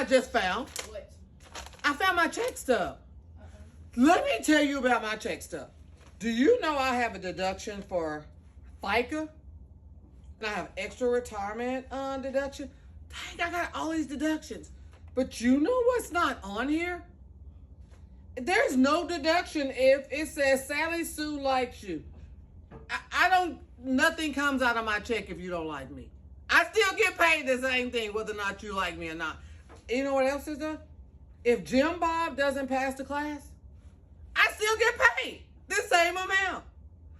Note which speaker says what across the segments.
Speaker 1: I just found?
Speaker 2: What?
Speaker 1: I found my check stub. Let me tell you about my check stub. Do you know I have a deduction for FICA? And I have extra retirement deduction. Dang, I got all these deductions. But you know what's not on here? There's no deduction if it says Sally Sue likes you. I don't, nothing comes out of my check if you don't like me. I still get paid the same thing whether or not you like me or not. You know what else is done? If Jim Bob doesn't pass the class, I still get paid the same amount.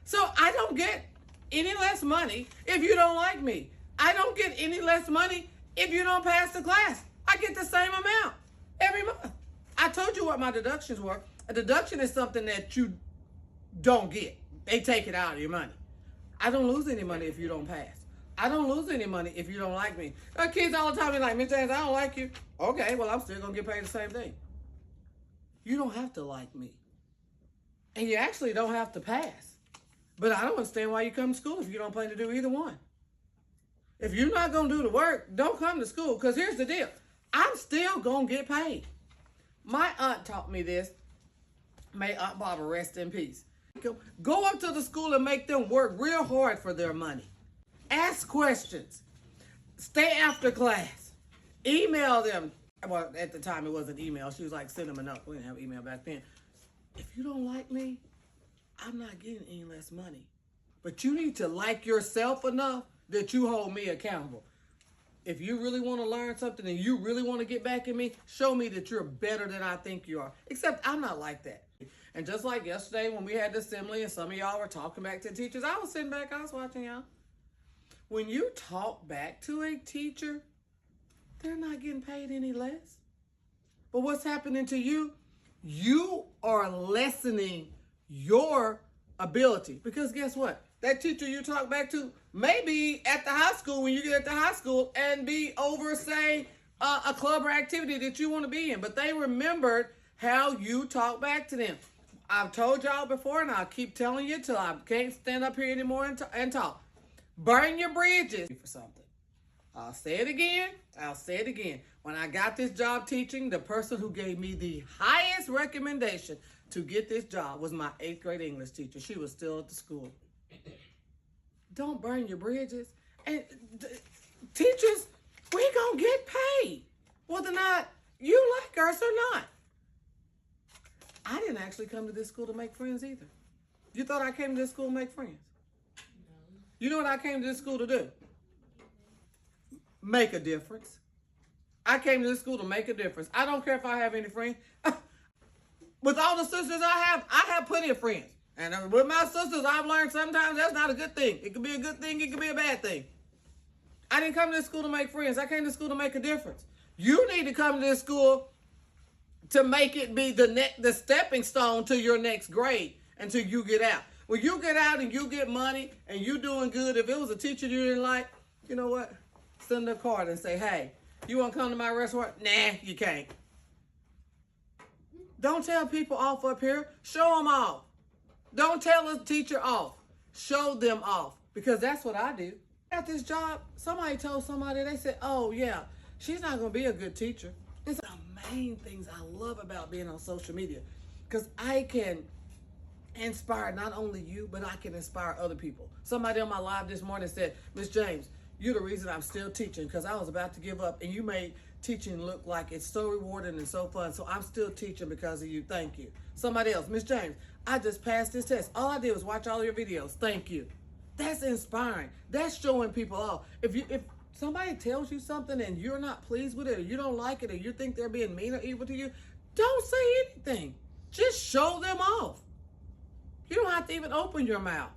Speaker 1: So I don't get any less money if you don't like me. I don't get any less money if you don't pass the class. I get the same amount every month. I told you what my deductions were. A deduction is something that you don't get. They take it out of your money. I don't lose any money if you don't pass. I don't lose any money if you don't like me. Kids all the time be like, Miss James, I don't like you. Okay, well, I'm still going to get paid the same thing. You don't have to like me. And you actually don't have to pass. But I don't understand why you come to school if you don't plan to do either one. If you're not going to do the work, don't come to school. Because here's the deal. I'm still going to get paid. My aunt taught me this. May Aunt Barbara rest in peace. Go up to the school and make them work real hard for their money. Ask questions. Stay after class. Email them. Well, at the time, it wasn't email. She was like, send them a note. We didn't have email back then. If you don't like me, I'm not getting any less money. But you need to like yourself enough that you hold me accountable. If you really want to learn something and you really want to get back at me, show me that you're better than I think you are. Except I'm not like that. And just like yesterday when we had the assembly and some of y'all were talking back to teachers, I was sitting back, I was watching y'all. When you talk back to a teacher, they're not getting paid any less. But what's happening to you? You are lessening your ability. Because guess what? That teacher you talk back to may be at the high school when you get at the high school and be over, say, a club or activity that you want to be in. But they remembered how you talk back to them. I've told y'all before, and I'll keep telling you till I can't stand up here anymore and talk. Burn your bridges for something. I'll say it again. I'll say it again. When I got this job teaching, the person who gave me the highest recommendation to get this job was my 8th grade English teacher. She was still at the school. Don't burn your bridges. And teachers, we gonna get paid whether or not you like us or not. I didn't actually come to this school to make friends either. You thought I came to this school to make friends? No. You know what I came to this school to do? Make a difference. I came to this school to make a difference. I don't care if I have any friends. With all the sisters I have plenty of friends. And with my sisters, I've learned sometimes that's not a good thing. It could be a good thing, it could be a bad thing. I didn't come to this school to make friends. I came to school to make a difference. You need to come to this school to make it be the stepping stone to your next grade until you get out. When you get out and you get money and you doing good, if it was a teacher you didn't like, you know what? Send a card and say, hey, you want to come to my restaurant? Nah, you can't. Don't tell people off up here. Show them off. Don't tell a teacher off. Show them off. Because that's what I do. At this job, somebody told somebody, they said, oh yeah, she's not going to be a good teacher. It's the main things I love about being on social media. Because I can inspire not only you, but I can inspire other people. Somebody on my live this morning said, Miss James, you're the reason I'm still teaching because I was about to give up and you made teaching look like it's so rewarding and so fun. So I'm still teaching because of you. Thank you. Somebody else, Miss James, I just passed this test. All I did was watch all your videos. Thank you. That's inspiring. That's showing people off. If somebody tells you something and you're not pleased with it or you don't like it or you think they're being mean or evil to you, don't say anything. Just show them off. You don't have to even open your mouth.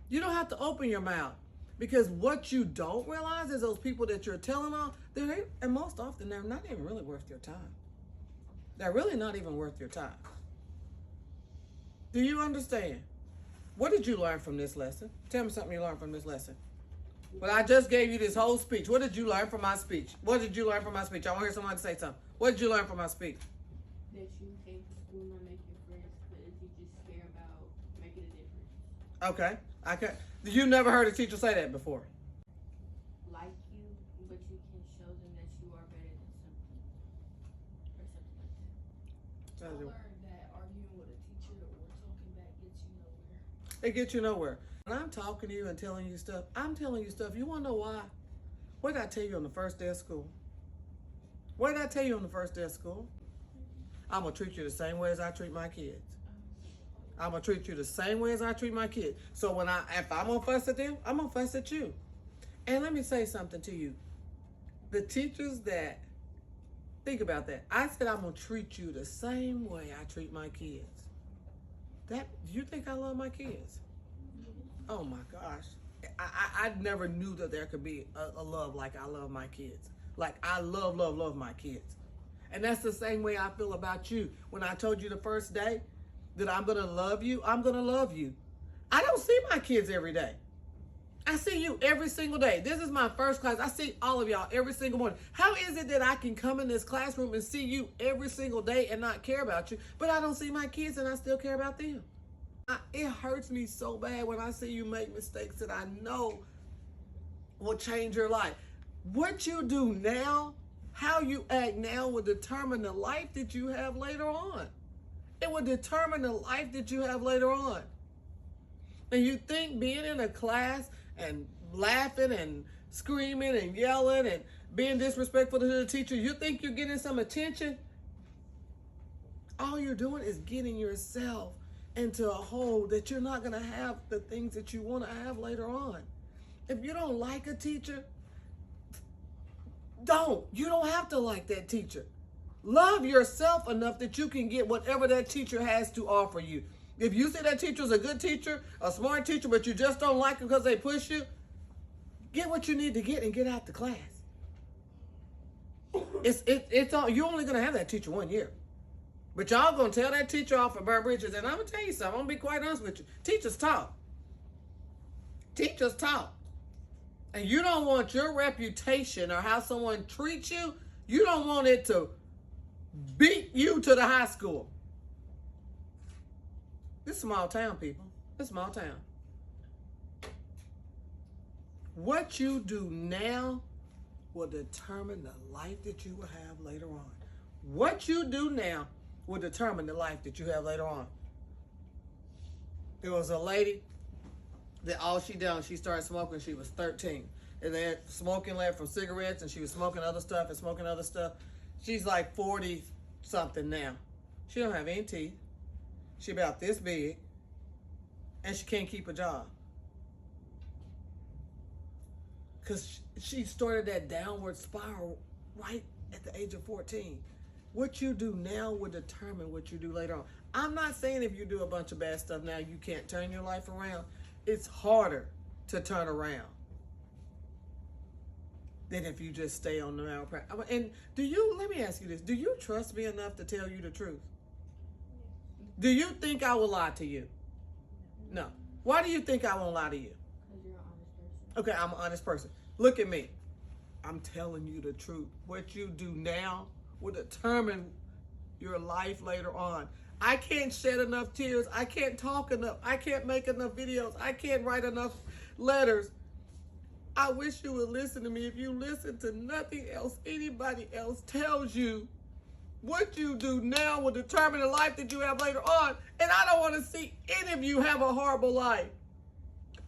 Speaker 1: You don't have to open your mouth because what you don't realize is those people that you're telling off, and most often they're not even really worth your time. They're really not even worth your time. Do you understand? What did you learn from this lesson? Tell me something you learned from this lesson. Well, I just gave you this whole speech. What did you learn from my speech? What did you learn from my speech? I want to hear someone say something. What did you learn from my speech?
Speaker 2: That you came to school not making friends, but that you just care about making a difference.
Speaker 1: Okay. You never heard a teacher say that before.
Speaker 2: Like you, but you can show them that I learned that arguing with a teacher or talking back gets you nowhere.
Speaker 1: It gets you nowhere. When I'm talking to you and telling you stuff, I'm telling you stuff. You want to know why? What did I tell you on the first day of school? What did I tell you on the first day of school? I'm going to treat you the same way as I treat my kids. I'm going to treat you the same way as I treat my kids. So if I'm going to fuss at them, I'm going to fuss at you. And let me say something to you. The teachers that, think about that. I said I'm going to treat you the same way I treat my kids. Do you think I love my kids? Oh my gosh. I never knew that there could be a love like I love my kids. Like I love my kids. And that's the same way I feel about you. When I told you the first day that I'm going to love you, I'm going to love you. I don't see my kids every day. I see you every single day. This is my first class. I see all of y'all every single morning. How is it that I can come in this classroom and see you every single day and not care about you, but I don't see my kids and I still care about them? It hurts me so bad when I see you make mistakes that I know will change your life. What you do now, how you act now will determine the life that you have later on. It will determine the life that you have later on. And you think being in a class and laughing and screaming and yelling and being disrespectful to the teacher, you think you're getting some attention? All you're doing is getting yourself into a hole that you're not going to have the things that you want to have later on. If you don't like a teacher, you don't have to like that teacher. Love yourself enough that you can get whatever that teacher has to offer you. If you say that teacher is a good teacher, a smart teacher, but you just don't like them because they push you, get what you need to get and get out the class. You're only going to have that teacher 1 year. But y'all going to tell that teacher off for burn bridges. And I'm going to tell you something. I'm going to be quite honest with you. Teachers talk. Teachers talk. And you don't want your reputation or how someone treats you, you don't want it to beat you to the high school. This is small town, people. This is small town. What you do now will determine the life that you will have later on. What you do now will determine the life that you have later on. There was a lady that all she done, she started smoking when she was 13. And then smoking left from cigarettes, and she was smoking other stuff and smoking other stuff. She's like 40 something now. She don't have any teeth. She about this big, and she can't keep a job. Because she started that downward spiral right at the age of 14. What you do now will determine what you do later on. I'm not saying if you do a bunch of bad stuff now, you can't turn your life around. It's harder to turn around than if you just stay on the malpractice. And let me ask you this, do you trust me enough to tell you the truth? Do you think I will lie to you? No. Why do you think I won't lie to you?
Speaker 2: Because you're an honest person.
Speaker 1: Okay, I'm an honest person. Look at me. I'm telling you the truth. What you do now will determine your life later on. I can't shed enough tears. I can't talk enough. I can't make enough videos. I can't write enough letters. I wish you would listen to me. If you listen to nothing else anybody else tells you, what you do now will determine the life that you have later on. And I don't want to see any of you have a horrible life.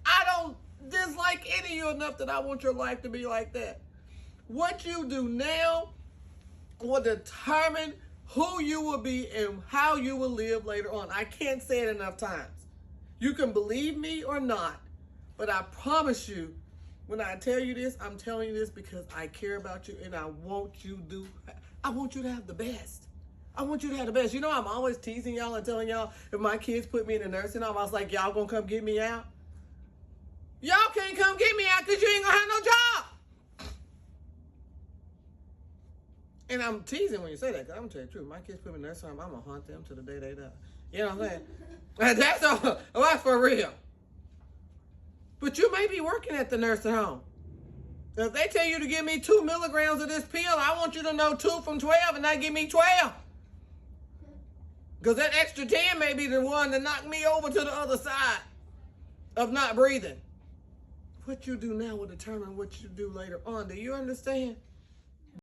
Speaker 1: I don't dislike any of you enough that I want your life to be like that. What you do now will determine who you will be and how you will live later on. I can't say it enough times. You can believe me or not, but I promise you, when I tell you this, I'm telling you this because I care about you and I want you to have the best. I want you to have the best. You know, I'm always teasing y'all and telling y'all if my kids put me in a nursing home, I was like, y'all gonna come get me out? Y'all can't come get me out because you ain't gonna have no job. And I'm teasing when you say that, because I'm gonna tell you the truth. My kids put me in a nursing home, I'm gonna haunt them to the day they die. You know what I'm saying? That's for real. But you may be working at the nursing home. If they tell you to give me 2 milligrams of this pill, I want you to know 2 from 12 and not give me 12. Because that extra 10 may be the one that knocked me over to the other side of not breathing. What you do now will determine what you do later on. Do you understand?